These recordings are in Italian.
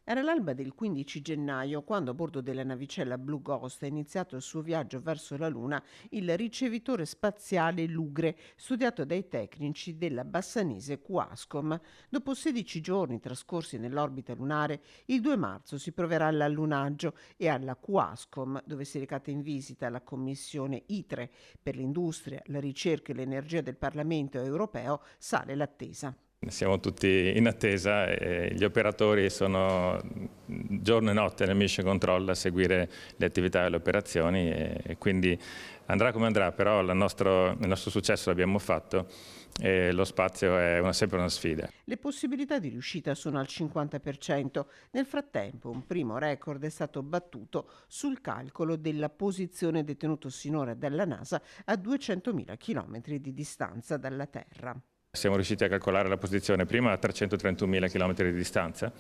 Era l'alba del 15 gennaio quando a bordo della navicella Blue Ghost è iniziato il suo viaggio verso la Luna il ricevitore spaziale Lugre, studiato dai tecnici della bassanese Quascom. Dopo 16 giorni trascorsi nell'orbita lunare, il 2 marzo si proverà l'allunaggio e alla Quascom, dove si è recata in visita la commissione ITRE per l'industria, la ricerca e l'energia del Parlamento europeo, sale l'attesa. Siamo tutti in attesa e gli operatori sono giorno e notte nel mission control a seguire le attività e le operazioni e quindi andrà come andrà, però il nostro successo l'abbiamo fatto e lo spazio è sempre una sfida. Le possibilità di riuscita sono al 50%. Nel frattempo un primo record è stato battuto sul calcolo della posizione detenuto sinora dalla NASA a 200.000 km di distanza dalla Terra. Siamo riusciti a calcolare la posizione prima a 331.000 km di distanza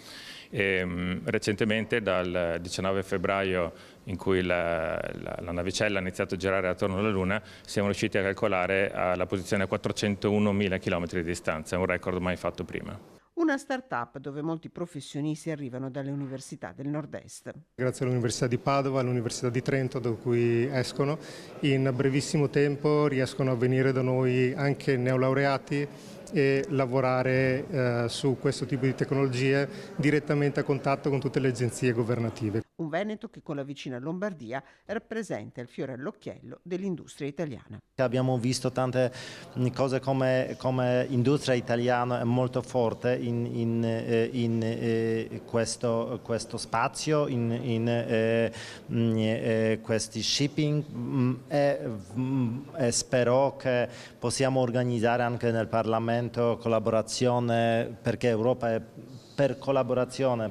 e recentemente dal 19 febbraio in cui la navicella ha iniziato a girare attorno alla Luna siamo riusciti a calcolare la posizione a 401.000 km di distanza, un record mai fatto prima. Una start-up dove molti professionisti arrivano dalle università del nord-est. Grazie all'Università di Padova, all'Università di Trento, da cui escono, in brevissimo tempo riescono a venire da noi anche neolaureati e lavorare su questo tipo di tecnologie direttamente a contatto con tutte le agenzie governative. Un Veneto che con la vicina Lombardia rappresenta il fiore all'occhiello dell'industria italiana. Abbiamo visto tante cose come industria italiana è molto forte in questo spazio, in questi shipping e spero che possiamo organizzare anche nel Parlamento collaborazione perché Europa è per collaborazione.